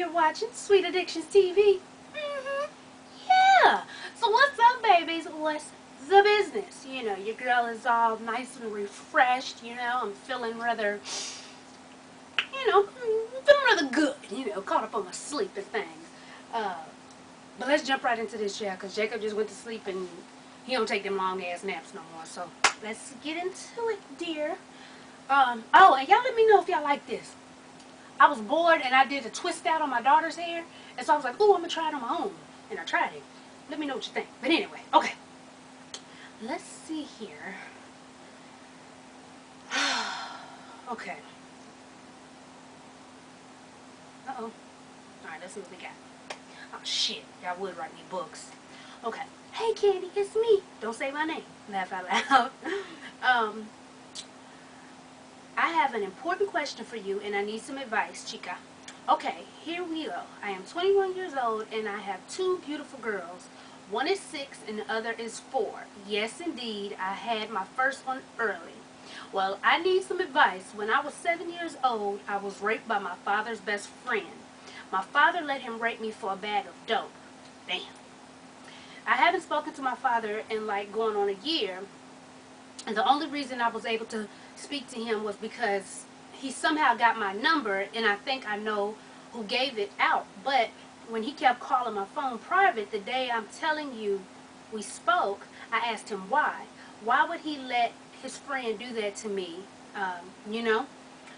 you're watching Sweet Addictions TV. Yeah. So what's up, babies? What's the business? You know, your girl is all nice and refreshed. You know, I'm feeling rather, feeling rather good. Caught up on my sleep and things. But let's jump right into this, yeah, because Jacob just went to sleep and he don't take them long ass naps no more. So let's get into it, dear. Oh, and y'all let me know if y'all like this. I was bored and I did a twist out on my daughter's hair, and so I was like, ooh, I'm gonna try it on my own, and I tried it. Let me know what you think. But anyway, okay. Let's see here. Okay. Uh-oh. Alright, let's see what we got. Oh, shit. Y'all would write me books. Okay. Hey, Candy, it's me. Don't say my name. Laugh out loud. I have an important question for you, and I need some advice, chica. Okay, here we go. I am 21 years old, and I have two beautiful girls. One is 6, and the other is 4. Yes, indeed, I had my first one early. Well, I need some advice. When I was 7 years old, I was raped by my father's best friend. My father let him rape me for a bag of dope. Damn. I haven't spoken to my father in like going on a year, and the only reason I was able to speak to him was because he somehow got my number, and I think I know who gave it out. But when he kept calling my phone private, the day I'm telling you we spoke, I asked him why. Why would he let his friend do that to me?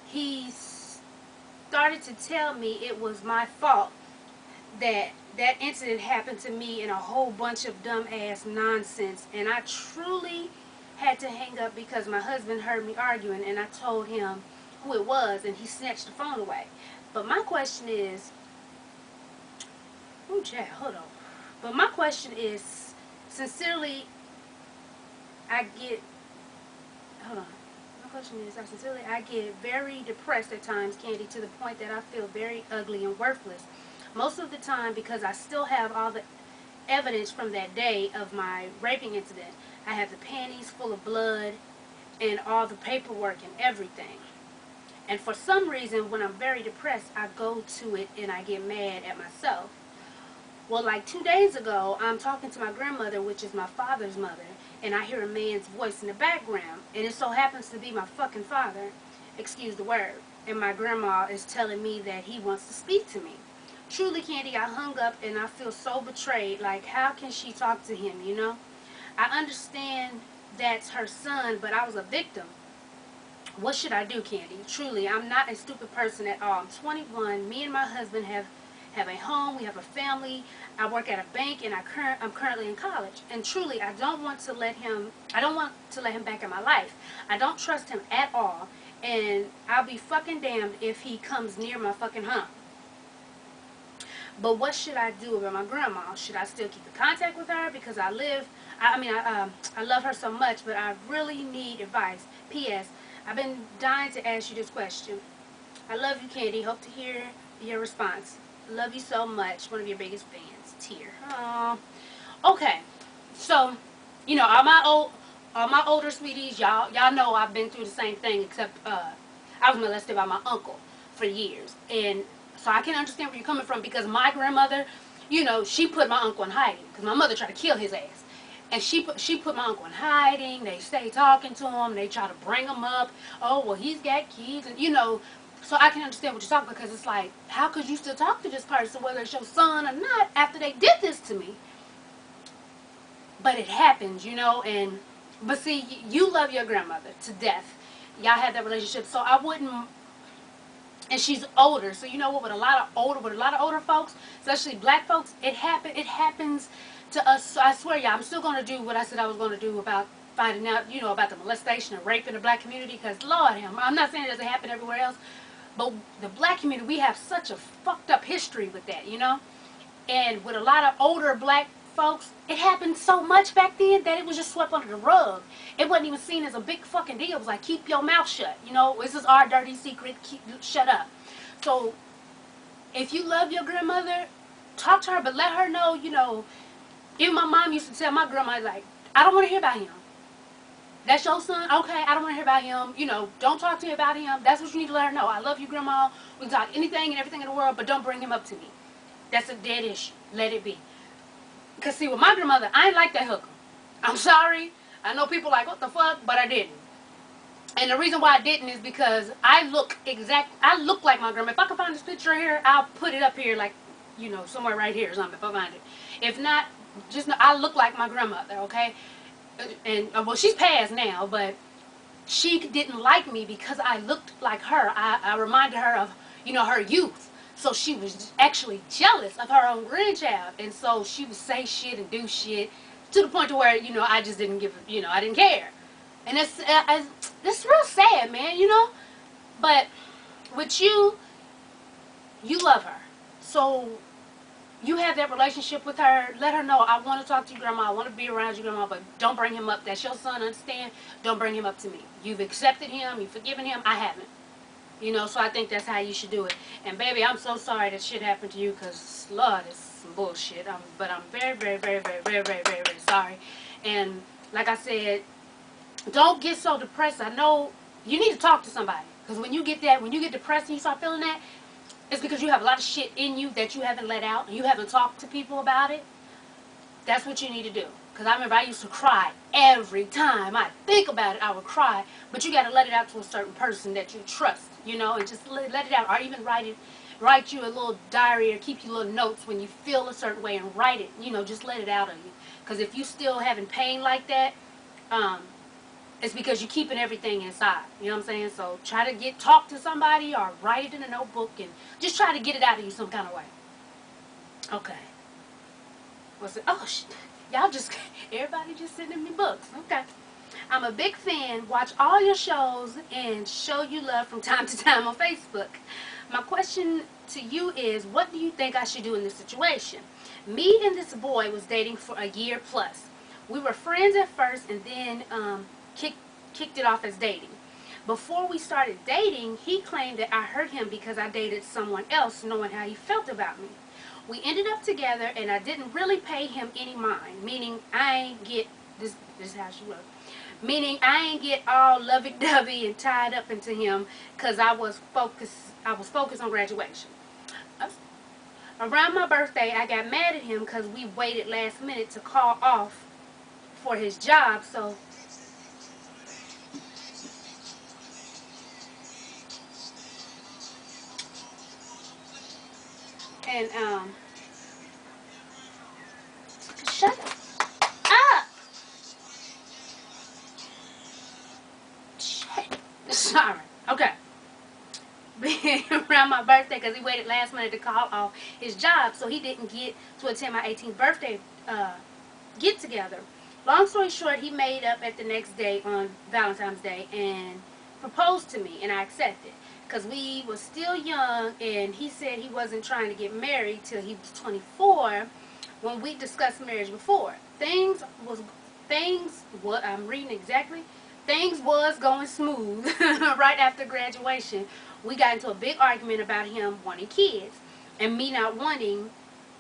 He started to tell me it was my fault that that incident happened to me, and a whole bunch of dumb ass nonsense, and I truly had to hang up because my husband heard me arguing, and I told him who it was, and he snatched the phone away. But my question is, oh, Chad, hold on. But my question is, sincerely, I get, hold on. My question is, I get very depressed at times, Candy, to the point that I feel very ugly and worthless. Most of the time, because I still have all the evidence from that day of my raping incident. I have the panties full of blood and all the paperwork and everything. And for some reason, when I'm very depressed, I go to it and I get mad at myself. Well, like 2 days ago, I'm talking to my grandmother, which is my father's mother, and I hear a man's voice in the background, and it so happens to be my fucking father, excuse the word, and my grandma is telling me that he wants to speak to me. Truly, Candy, I hung up and I feel so betrayed. Like, how can she talk to him, I understand that's her son, but I was a victim. What should I do, Candy? Truly, I'm not a stupid person at all. I'm 21. Me and my husband have a home. We have a family. I work at a bank, and I'm currently in college. And truly, I don't want to let him back in my life. I don't trust him at all. And I'll be fucking damned if he comes near my fucking home. But what should I do about my grandma? Should I still keep in contact with her? Because I love her so much, but I really need advice. P.S. I've been dying to ask you this question. I love you, Candy. Hope to hear your response. Love you so much. One of your biggest fans. Tear. Aww. Okay. So, all my older sweeties, y'all know I've been through the same thing, except I was molested by my uncle for years. And so I can understand where you're coming from, because my grandmother, she put my uncle in hiding because my mother tried to kill his ass. And she put my uncle in hiding. They stay talking to him. They try to bring him up. Oh, well, he's got kids. And, so I can understand what you're talking about, because it's like, how could you still talk to this person, whether it's your son or not, after they did this to me? But it happens, but see, you love your grandmother to death. Y'all had that relationship, so I wouldn't. And she's older, so you know what? With a lot of older folks, especially black folks, it happens to us. So I swear, y'all, I'm still gonna do what I said I was gonna do about finding out, about the molestation and rape in the black community. Because Lord, I'm not saying it doesn't happen everywhere else, but the black community, we have such a fucked up history with that, And with a lot of older black folks, it happened so much back then that it was just swept under the rug. It wasn't even seen as a big fucking deal. It was like, keep your mouth shut. This is our dirty secret. Shut up. So, if you love your grandmother, talk to her, but let her know, even my mom used to tell my grandma, like, I don't want to hear about him. That's your son? Okay, I don't want to hear about him. You know, don't talk to me about him. That's what you need to let her know. I love you, Grandma. We can talk anything and everything in the world, but don't bring him up to me. That's a dead issue. Let it be. Because, see, with my grandmother, I ain't like that hooker. I'm sorry. I know people like, what the fuck? But I didn't. And the reason why I didn't is because I look like my grandma. If I can find this picture here, I'll put it up here, like, you know, somewhere right here or something, if I find it. If not, just know I look like my grandmother, okay? And, well, she's passed now, but she didn't like me because I looked like her. I reminded her of, you know, her youth. So she was actually jealous of her own grandchild. And so she would say shit and do shit to the point to where, you know, I just didn't give, you know, I didn't care. And it's real sad, man, you know. But with you, you love her. So you have that relationship with her. Let her know, I want to talk to you, Grandma. I want to be around you, Grandma, but don't bring him up. That's your son, understand? Don't bring him up to me. You've accepted him. You've forgiven him. I haven't. You know, so I think that's how you should do it. And, baby, I'm so sorry that shit happened to you because, Lord, it's some bullshit. But I'm very, very, very, very, very, very, very, very sorry. And like I said, don't get so depressed. I know you need to talk to somebody. Because when you get depressed and you start feeling that, it's because you have a lot of shit in you that you haven't let out. And you haven't talked to people about it. That's what you need to do. Because I remember I used to cry every time I think about it. I would cry. But you got to let it out to a certain person that you trust, you know, and just let it out. Or even write you a little diary or keep you little notes when you feel a certain way and write it. You know, just let it out of you. Because if you still having pain like that, it's because you're keeping everything inside. You know what I'm saying? So try to talk to somebody or write it in a notebook and just try to get it out of you some kind of way. Okay. What's it? Oh, y'all just, everybody just sending me books. Okay. I'm a big fan. Watch all your shows and show you love from time to time on Facebook. My question to you is, what do you think I should do in this situation? Me and this boy was dating for a year plus. We were friends at first and then kicked it off as dating. Before we started dating, he claimed that I hurt him because I dated someone else, knowing how he felt about me. We ended up together, and I didn't really pay him any mind, meaning I ain't get, this is how she was, meaning I ain't get all lovey-dovey and tied up into him because I was focused on graduation. Around my birthday, I got mad at him because we waited last minute to call off for his job, so and shut up. Shit. Sorry. Okay. Around my birthday, because he waited last minute to call off his job, so he didn't get to attend my 18th birthday get together. Long story short, he made up at the next day on Valentine's Day and proposed to me, and I accepted because we was still young, and he said he wasn't trying to get married till he was 24 when we discussed marriage before. What I'm reading exactly, things was going smooth right after graduation. We got into a big argument about him wanting kids and me not wanting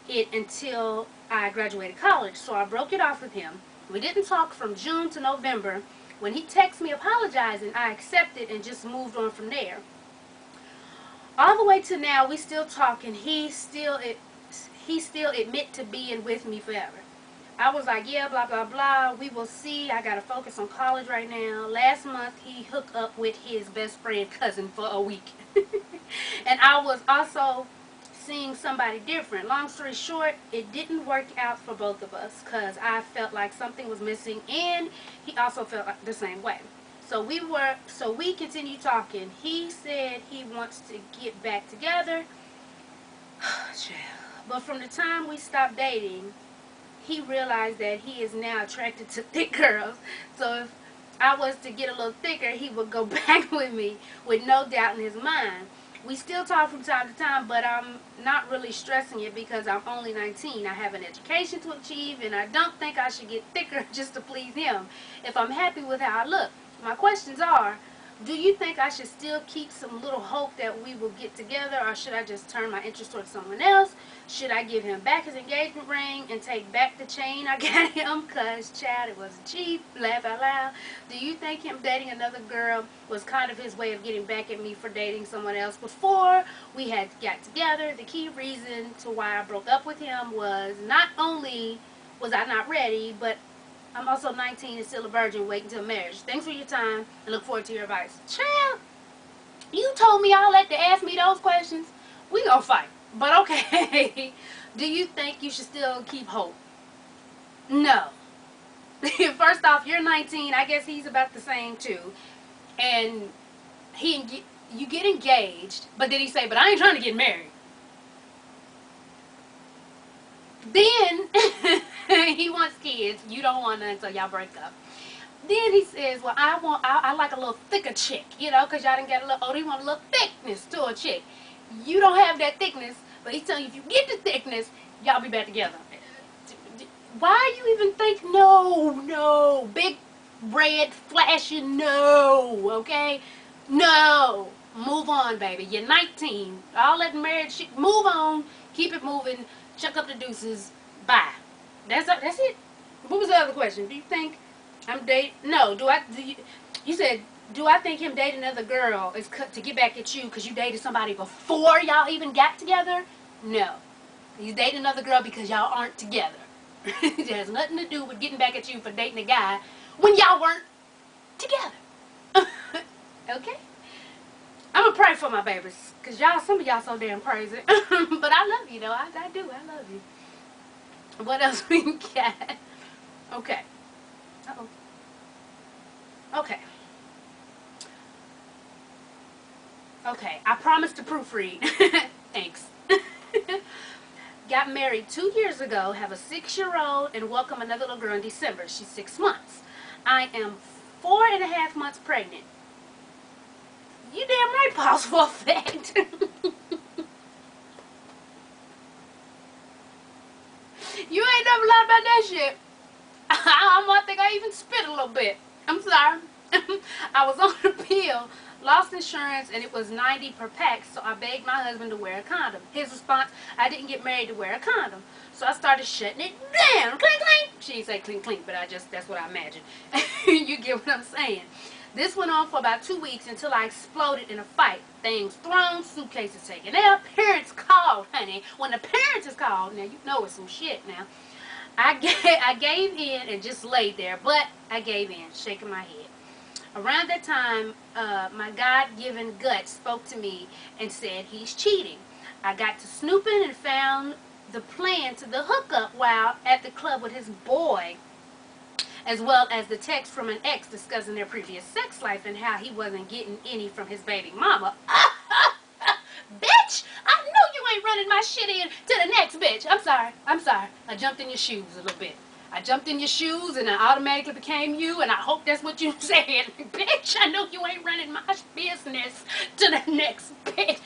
it until I graduated college. So I broke it off with him. We didn't talk from June to November. When he texted me apologizing, I accepted and just moved on from there. All the way to now, we still talking. He still admit to being with me forever. I was like, yeah, blah, blah, blah. We will see. I got to focus on college right now. Last month, he hooked up with his best friend cousin for a week. And I was also seeing somebody different. Long story short, it didn't work out for both of us because I felt like something was missing, and he also felt like the same way. So we continued talking. He said he wants to get back together. But from the time we stopped dating, he realized that he is now attracted to thick girls. So if I was to get a little thicker, he would go back with me with no doubt in his mind. We still talk from time to time, but I'm not really stressing it because I'm only 19. I have an education to achieve, and I don't think I should get thicker just to please him if I'm happy with how I look. My questions are, do you think I should still keep some little hope that we will get together, or should I just turn my interest towards someone else? Should I give him back his engagement ring and take back the chain I got him? Cause child, it was cheap. Laugh out loud. Do you think him dating another girl was kind of his way of getting back at me for dating someone else before we had got together? The key reason to why I broke up with him was not only was I not ready, but I'm also 19 and still a virgin waiting till marriage. Thanks for your time and look forward to your advice. Child, you told me all that to ask me those questions. We gonna fight. But okay. Do you think you should still keep hope? No. First off, you're 19. I guess he's about the same too. And you get engaged, but then he say, but I ain't trying to get married. Then he wants kids. You don't want none, so y'all break up. Then he says, well, I like a little thicker chick, you know, because y'all didn't get a little older. You want a little thickness to a chick. You don't have that thickness, but he's telling you if you get the thickness, y'all be back together. Why you even think no, big red flashing no, okay? No. Move on, baby. You're 19. All that marriage shit, move on. Keep it moving. Chuck up the deuces. Bye. That's it. What was the other question? Do you think I'm dating? No. You said, do I think him dating another girl is to get back at you because you dated somebody before y'all even got together? No. He's dating another girl because y'all aren't together. It has nothing to do with getting back at you for dating a guy when y'all weren't together. Okay? I'm going to pray for my babies because some of y'all so damn crazy. But I love you, though. I do. I love you. What else we got? Okay. Uh-oh. Okay. Okay. I promised to proofread. Thanks. Got married 2 years ago, have a 6-year-old, and welcome another little girl in December. She's 6 months. I am 4.5 months pregnant. You damn right, pause for effect. You ain't never lied about that shit. I think I even spit a little bit. I'm sorry. I was on a pill, lost insurance, and it was $90 per pack, so I begged my husband to wear a condom. His response, I didn't get married to wear a condom. So I started shutting it down. Clink, clink. She didn't say clink, clink, but that's what I imagined. You get what I'm saying. This went on for about 2 weeks until I exploded in a fight. Things thrown, suitcases taken. Their parents called, honey. When the parents is called, now you know it's some shit now. I gave in and just laid there, but I gave in, shaking my head. Around that time, my God-given gut spoke to me and said he's cheating. I got to snooping and found the plan to the hookup while at the club with his boy, as well as the text from an ex discussing their previous sex life and how he wasn't getting any from his baby mama. Bitch! I know you ain't running my shit in to the next bitch. I'm sorry. I jumped in your shoes a little bit. I jumped in your shoes and I automatically became you, and I hope that's what you said. Bitch, I know you ain't running my business to the next bitch.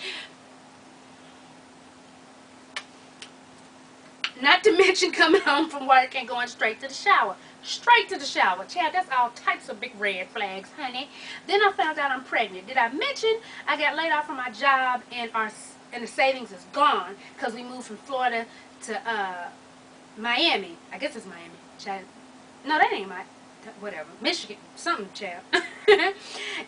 Not to mention coming home from work and going straight to the shower. Straight to the shower. Chad, that's all types of big red flags, honey. Then I found out I'm pregnant. Did I mention I got laid off from my job and the savings is gone because we moved from Florida to Miami. I guess it's Miami. Chad. No, that ain't whatever. Michigan. Something, Chad.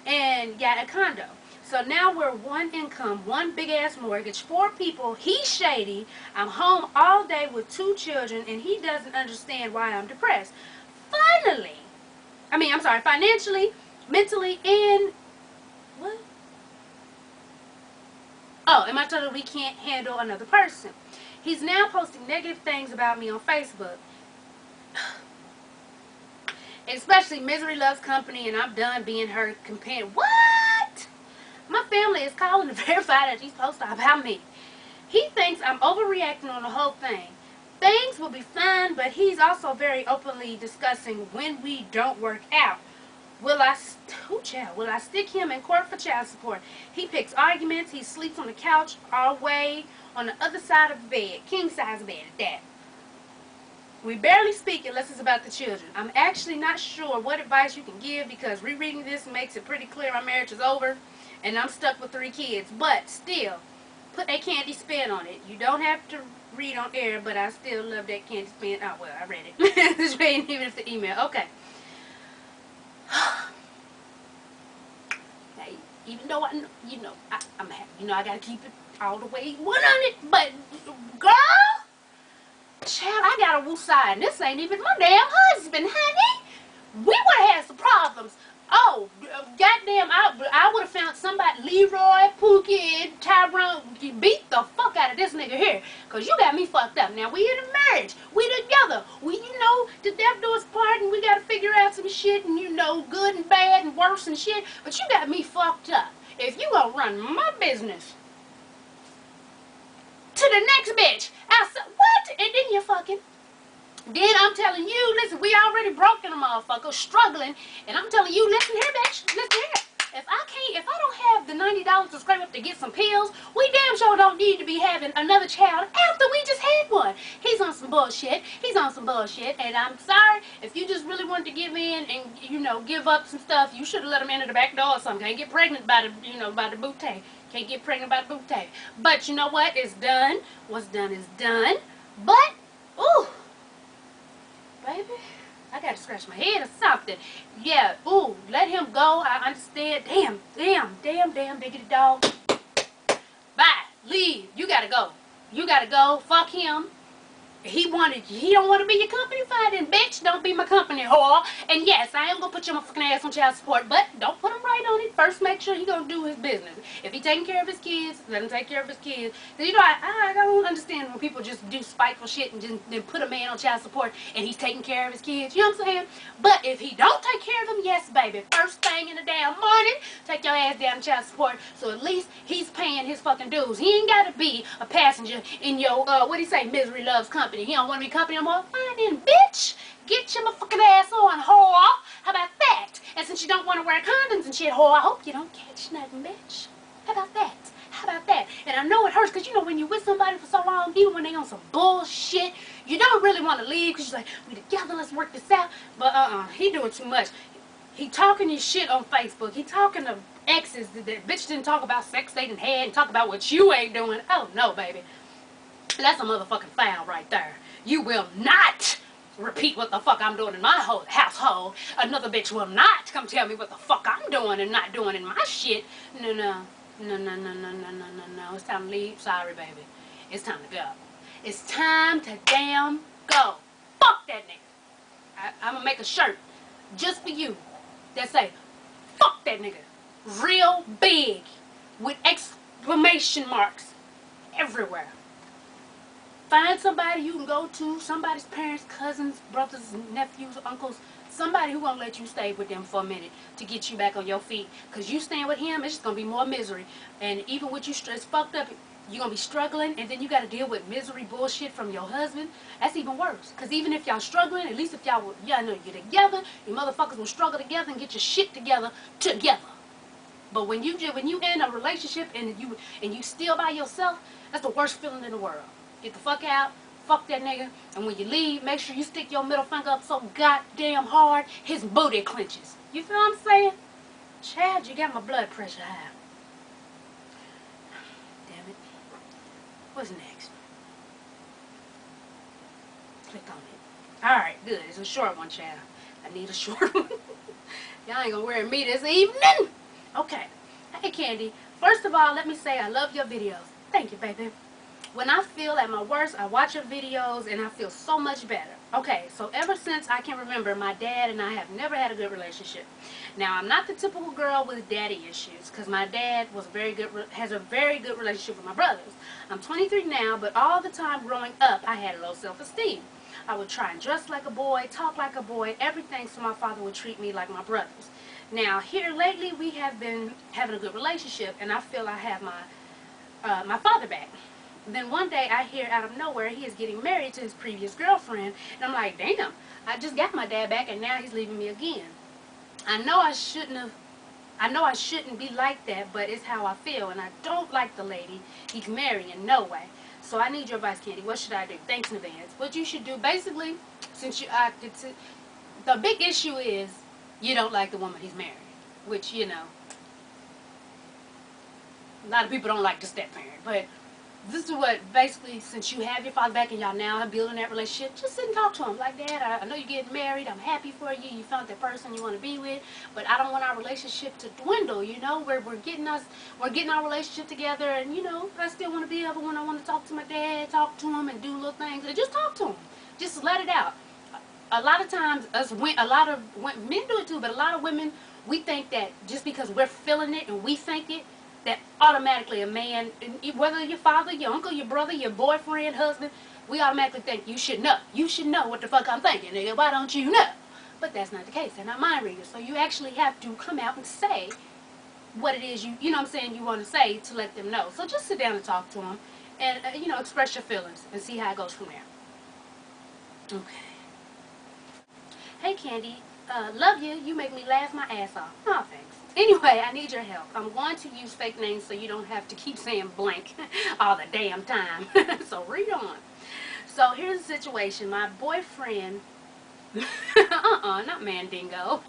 And got a condo. So now we're one income, one big-ass mortgage, 4 people. He's shady. I'm home all day with 2 children, and he doesn't understand why I'm depressed. Financially, mentally, and what? Oh, am I told that we can't handle another person? He's now posting negative things about me on Facebook. Especially misery loves company, and I'm done being her companion. What? My family is calling to verify that he's posting about me. He thinks I'm overreacting on the whole thing. Things will be fine, but he's also very openly discussing when we don't work out. Will I stick him in court for child support? He picks arguments. He sleeps on the couch all way on the other side of the bed. King-size bed at that. We barely speak unless it's about the children. I'm actually not sure what advice you can give because rereading this makes it pretty clear my marriage is over and I'm stuck with 3 kids. But still, put a candy spin on it. You don't have to read on air, but I still love that candy spin. Oh, well, I read it. Just reading even if the email. Okay. Now, even though I'm happy. I gotta keep it all the way 100. But, girl, child, I got a woo side. And this ain't even my damn husband, honey. We would have had some problems. Oh, goddamn, I would have found somebody, Leroy, Pookie, and Tyrone, beat the fuck out of this nigga here. Because you got me fucked up. Now, we in a marriage. We together. We, the death do us part, and we got to figure out some shit, and, good and bad and worse and shit. But you got me fucked up. If you gonna run my business to the next bitch, outside, what? And then you're fucking. Then I'm telling you, listen, we already broken a motherfucker, struggling, and I'm telling you, listen here, bitch, listen here. If I don't have the $90 to scrape up to get some pills, we damn sure don't need to be having another child after we just had one. He's on some bullshit. And I'm sorry, if you just really wanted to give in and, give up some stuff, you should have let him enter the back door or something. Can't get pregnant by the booty. Can't get pregnant by the booty. But you know what? It's done. What's done is done. But, ooh. Baby, I gotta scratch my head or something. Yeah, ooh, let him go. I understand. Damn, biggity dog. Bye, leave. You gotta go. Fuck him. He don't want to be your company, fine then, bitch. Don't be my company, whore. And yes, I am gonna put your motherfucking ass on child support, but don't put him right on it. First, make sure he gonna do his business. If he taking care of his kids, let him take care of his kids. Cause I don't understand when people just do spiteful shit and just then put a man on child support and he's taking care of his kids. You know what I'm saying? But if he don't take care of them, yes, baby. First thing in the damn morning, take your ass down to child support. So at least he's paying his fucking dues. He ain't gotta be a passenger in your what do you say? Misery loves company. He don't want to be company no more. Fine then, bitch. Get your motherfucking ass on, whore. How about that? And since you don't want to wear condoms and shit, whore, I hope you don't catch nothing, bitch. How about that? How about that? And I know it hurts because, when you're with somebody for so long, even when they on some bullshit, you don't really want to leave because you're like, we together, let's work this out. But, he doing too much. He talking his shit on Facebook. He talking to exes that bitch didn't talk about sex they didn't had and talk about what you ain't doing. Oh, no, baby. That's a motherfucking foul right there. You will not repeat what the fuck I'm doing in my household. Another bitch will not come tell me what the fuck I'm doing and not doing in my shit. No. It's time to leave. Sorry, baby. It's time to go. It's time to damn go. Fuck that nigga. I'm gonna make a shirt just for you that say, fuck that nigga. Real big. With exclamation marks everywhere. Find somebody you can go to, somebody's parents, cousins, brothers, nephews, uncles, somebody who won't let you stay with them for a minute to get you back on your feet. Because you staying with him, it's just going to be more misery. And even with you stressed, fucked up, you're going to be struggling, and then you got to deal with misery bullshit from your husband. That's even worse. Because even if y'all struggling, at least if y'all you're together, you motherfuckers will struggle together and get your shit together. But when you in a relationship and you still by yourself, that's the worst feeling in the world. Get the fuck out, fuck that nigga, and when you leave, make sure you stick your middle finger up so goddamn hard, his booty clenches. You feel what I'm saying? Chad, you got my blood pressure high. Damn it. What's next? Click on it. Alright, good. It's a short one, Chad. I need a short one. Y'all ain't gonna wear me this evening. Okay. Hey, Candy. First of all, let me say I love your videos. Thank you, baby. When I feel at my worst, I watch your videos and I feel so much better. Okay, so ever since I can remember, my dad and I have never had a good relationship. Now, I'm not the typical girl with daddy issues because my dad has a very good relationship with my brothers. I'm 23 now, but all the time growing up, I had low self-esteem. I would try and dress like a boy, talk like a boy, everything so my father would treat me like my brothers. Now, here lately, we have been having a good relationship and I feel I have my father back. Then one day I hear out of nowhere he is getting married to his previous girlfriend. And I'm like, damn, I just got my dad back and now he's leaving me again. I know I shouldn't be like that, but it's how I feel. And I don't like the lady he's marrying, no way. So I need your advice, Candy. What should I do? Thanks in advance. What you should do, basically, since the big issue is you don't like the woman he's marrying. Which, a lot of people don't like the step parent. But this is what basically, since you have your father back and y'all now are building that relationship, just sit and talk to him. Like, Dad, I know you're getting married. I'm happy for you. You found that person you want to be with, but I don't want our relationship to dwindle. You know, we're getting our relationship together, and you know, I still want to be able when I want to talk to my dad, talk to him, and do little things, and just talk to him. Just let it out. A lot of times, men do it too, but a lot of women, we think that just because we're feeling it and we think it, that automatically a man, whether your father, your uncle, your brother, your boyfriend, husband, we automatically think you should know. You should know what the fuck I'm thinking, nigga. Why don't you know? But that's not the case. They're not mind readers. So you actually have to come out and say what it is you know what I'm saying, you want to say to let them know. So just sit down and talk to them and, you know, express your feelings and see how it goes from there. Okay. Hey, Candy. Love you. You make me laugh my ass off. Oh, thanks. Anyway, I need your help. I'm going to use fake names so you don't have to keep saying blank all the damn time. So read on. So here's the situation. My boyfriend, not Mandingo.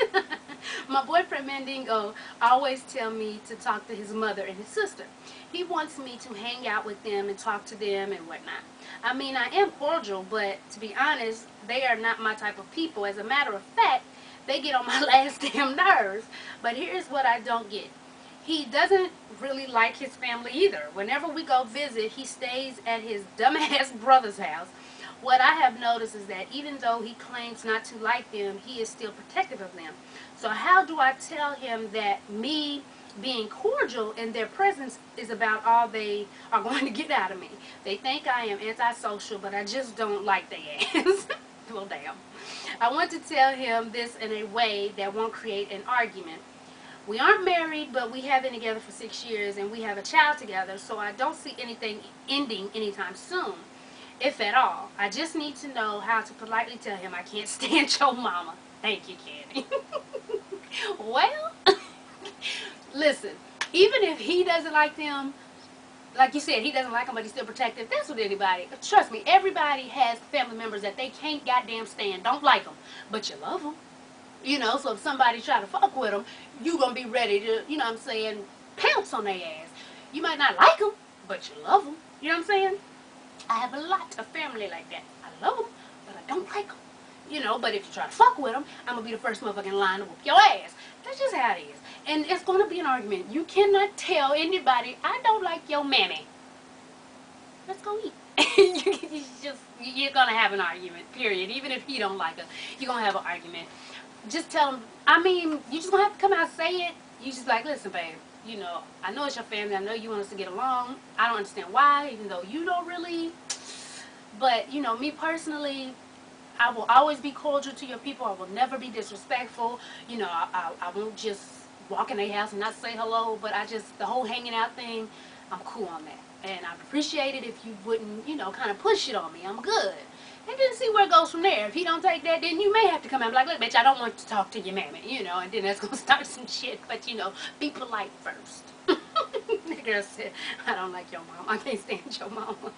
My boyfriend Mandingo always tell me to talk to his mother and his sister. He wants me to hang out with them and talk to them and whatnot. I mean, I am cordial, but to be honest, they are not my type of people. As a matter of fact, they get on my last damn nerves. But here's what I don't get. He doesn't really like his family either. Whenever we go visit, he stays at his dumbass brother's house. What I have noticed is that even though he claims not to like them, he is still protective of them. So how do I tell him that me being cordial in their presence is about all they are going to get out of me? They think I am antisocial, but I just don't like their ass. Well, damn. I want to tell him this in a way that won't create an argument. We aren't married, but we have been together for 6 years, and we have a child together, so I don't see anything ending anytime soon, if at all. I just need to know how to politely tell him I can't stand your mama. Thank you, Candy. Well, listen, even if he doesn't like them, like you said, he doesn't like them, but he's still protective. That's with anybody. Trust me, everybody has family members that they can't goddamn stand, don't like them, but you love them. You know, so if somebody try to fuck with them, you gonna be ready to, you know what I'm saying, pounce on their ass. You might not like them, but you love them. You know what I'm saying? I have a lot of family like that. I love them, but I don't like them. You know, but if you try to fuck with them, I'm gonna be the first motherfucker in line to whoop your ass. That's just how it is. And it's gonna be an argument. You cannot tell anybody, I don't like your mammy. Let's go eat. You're gonna have an argument, period. Even if he don't like her, you're gonna have an argument. Just tell him, I mean, you just gonna have to come out and say it. You just like, listen, babe, you know, I know it's your family. I know you want us to get along. I don't understand why, even though you don't really. But, you know, me personally, I will always be cordial to your people. I will never be disrespectful. You know, I won't just walk in their house and not say hello. But the whole hanging out thing, I'm cool on that. And I'd appreciate it if you wouldn't, you know, kind of push it on me. I'm good. And then see where it goes from there. If he don't take that, then you may have to come out and be like, look, bitch, I don't want to talk to your mammy, you know, and then that's going to start some shit. But, you know, be polite first. The girl said, I don't like your mom. I can't stand your mama.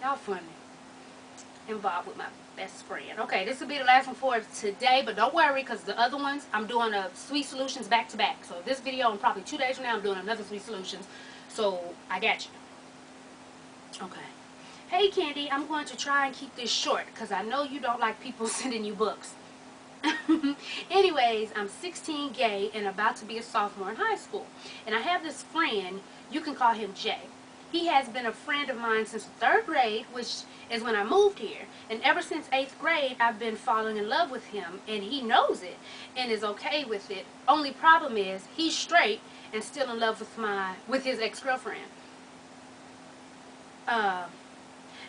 Y'all funny. Involved with my best friend. Okay, this will be the last one for today, but don't worry, because the other ones, I'm doing a Sweet Solutions back to back. So this video, and probably 2 days from now, I'm doing another Sweet Solutions. So I got you. Okay. Hey, Candy, I'm going to try and keep this short because I know you don't like people sending you books. Anyways, I'm 16, gay, and about to be a sophomore in high school. And I have this friend, you can call him Jay. He has been a friend of mine since 3rd grade, which is when I moved here. And ever since 8th grade, I've been falling in love with him, and he knows it and is okay with it. Only problem is he's straight and still in love with his ex-girlfriend.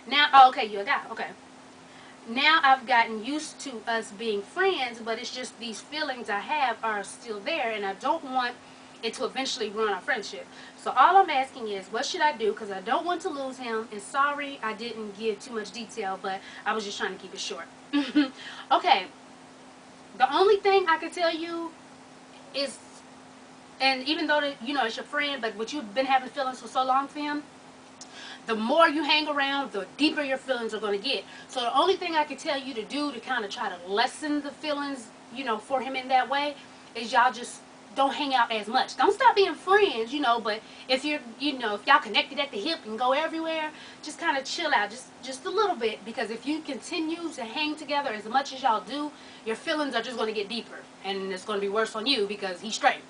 Now, oh, okay, you're a guy, okay. Now I've gotten used to us being friends, but it's just these feelings I have are still there, and I don't want it to eventually ruin our friendship. So all I'm asking is, what should I do? Because I don't want to lose him, and sorry I didn't give too much detail, but I was just trying to keep it short. Okay, the only thing I can tell you is, and even though, you know, it's your friend, but what you've been having feelings for so long for him, the more you hang around, the deeper your feelings are going to get. So the only thing I can tell you to do to kind of try to lessen the feelings, you know, for him in that way, is y'all just don't hang out as much. Don't stop being friends, you know, but if you're, you know, if y'all connected at the hip and go everywhere, just kind of chill out, just a little bit, because if you continue to hang together as much as y'all do, your feelings are just going to get deeper, and it's going to be worse on you because he's straight,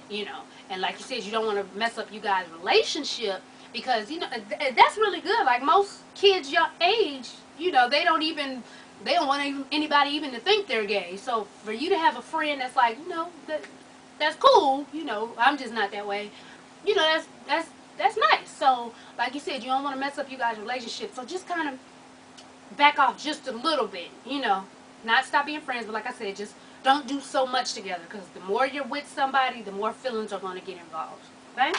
you know. And like you said, you don't want to mess up you guys' relationship, because, you know, that's really good. Like most kids your age, you know, they don't want anybody even to think they're gay. So for you to have a friend that's like, you know, that's cool, you know, I'm just not that way, you know, that's nice. So like you said, you don't want to mess up you guys' relationship, so just kind of back off just a little bit, you know, not stop being friends, but like I said, just don't do so much together, because the more you're with somebody, the more feelings are going to get involved. Okay,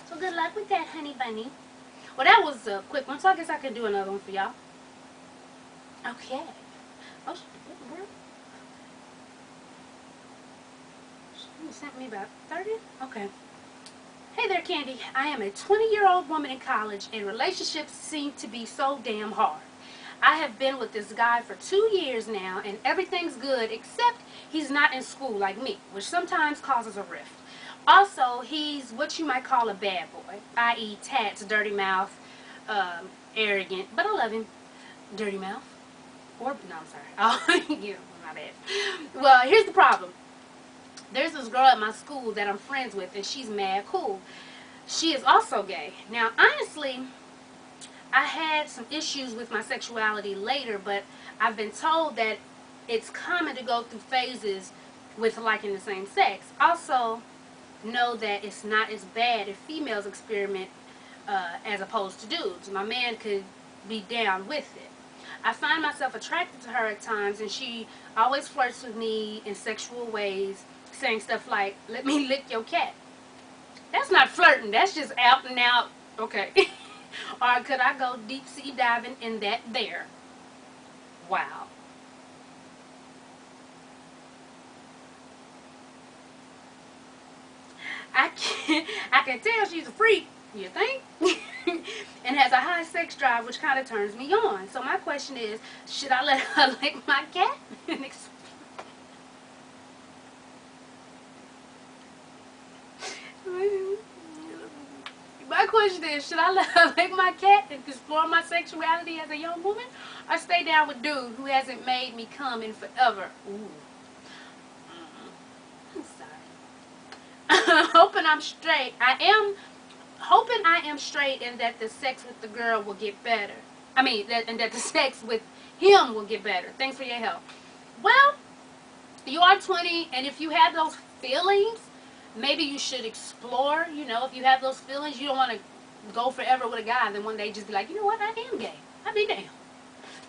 so good luck with that, honey bunny. Well, that was a quick one, so I guess I can do another one for y'all. Okay. Oh, you sent me about 30? Okay. Hey there, Candy. I am a 20-year-old woman in college, and relationships seem to be so damn hard. I have been with this guy for 2 years now, and everything's good, except he's not in school like me, which sometimes causes a rift. Also, he's what you might call a bad boy, i.e. tats, dirty mouth, arrogant, but I love him. Dirty mouth. Or, no, I'm sorry. Oh, yeah, my bad. Well, here's the problem. There's this girl at my school that I'm friends with, and she's mad cool. She is also gay. Now, honestly, I had some issues with my sexuality later, but I've been told that it's common to go through phases with liking the same sex. Also, know that it's not as bad if females experiment as opposed to dudes. My man could be down with it. I find myself attracted to her at times, and she always flirts with me in sexual ways, saying stuff like, "Let me lick your cat." That's not flirting. That's just out and out. Okay. Or could I go deep sea diving in that there? Wow. I can tell she's a freak, you think? And has a high sex drive, which kind of turns me on. So my question is, should I let her lick my cat? My question is, should I let her lick my cat and explore my sexuality as a young woman, or stay down with dude who hasn't made me come in forever? Ooh. I'm sorry. Hoping I'm straight. Hoping I am straight, and that the sex with the girl will get better. And that the sex with him will get better. Thanks for your help. Well, you are 20, and if you have those feelings, maybe you should explore. You know, if you have those feelings, you don't want to go forever with a guy and then one day just be like, you know what, I am gay. I be damn.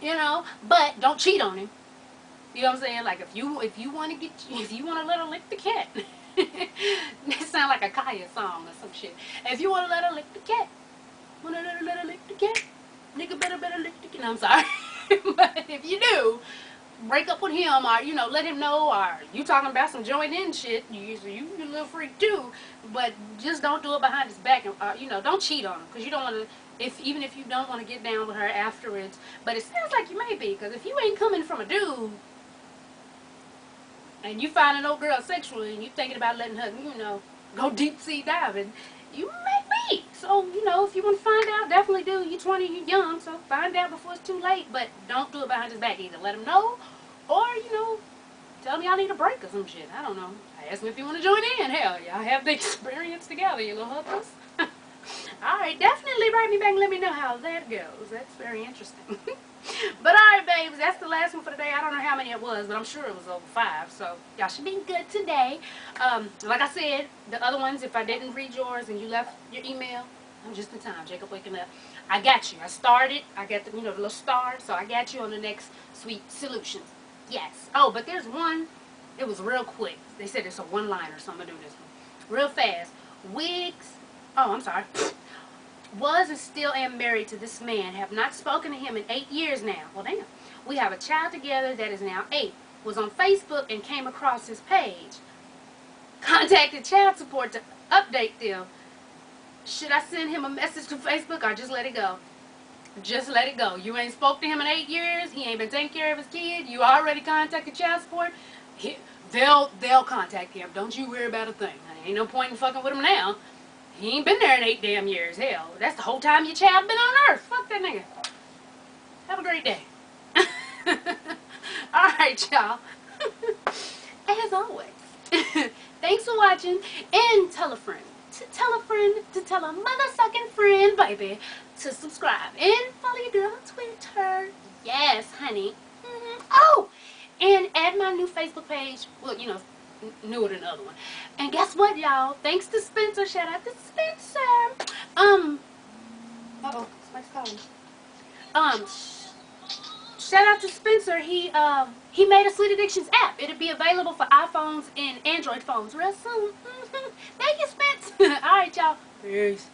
You know, but don't cheat on him. You know what I'm saying? Like, if you want to let her lick the cat. That sound like a Kaya song or some shit. If you want to let her lick the cat, want to let her lick the cat, nigga better lick the cat. No, I'm sorry. But if you do, break up with him, or, you know, let him know, or you talking about some joint in shit, you a little freak too, but just don't do it behind his back, and, you know, don't cheat on him, because you don't want to, even if you don't want to get down with her afterwards. But it sounds like you may be, because if you ain't coming from a dude, and you find an old girl sexually, and you thinking about letting her, you know, go deep sea diving, you may be. So, you know, if you want to find out, definitely do. You're 20, you're young, so find out before it's too late. But don't do it behind his back either. Let him know, or, you know, tell him y'all need a break or some shit. I don't know. Ask him if you want to join in. Hell, y'all have the experience together, you little hookers. Alright, definitely write me back and let me know how that goes. That's very interesting. But alright, babes, that's the last one for today. I don't know how many it was, but I'm sure it was over 5. So y'all should be good today. Like I said, the other ones, if I didn't read yours and you left your email, I'm just in time. Jacob waking up. I got you. I started. I got the, you know, the little star. So I got you on the next sweet solutions. Yes. Oh, but there's one. It was real quick. They said it's a one-liner, so I'm going to do this one. Real fast. Wigs. Oh, I'm sorry. Was and still am married to this man. Have not spoken to him in 8 years now. Well, damn. We have a child together that is now 8. Was on Facebook and came across his page. Contacted child support to update them. Should I send him a message to Facebook or just let it go? Just let it go. You ain't spoke to him in 8 years. He ain't been taking care of his kid. You already contacted child support. He, they'll contact him. Don't you worry about a thing. Ain't no point in fucking with him now. He ain't been there in 8 damn years. Hell, that's the whole time your child been on earth. Fuck that nigga. Have a great day. Alright, y'all. As always, thanks for watching, and tell a friend to tell a friend to tell a motherfucking friend, baby, to subscribe and follow your girl on Twitter. Yes, honey. Oh, and add my new Facebook page. Well, you know, newer than the other one. And guess what, y'all? Thanks to Spencer. Shout out to Spencer. Uh-oh, somebody's calling. Shout out to Spencer. He made a Sweet Addictions app. It'll be available for iPhones and Android phones real soon. Thank you, Spencer. All right, y'all. Peace.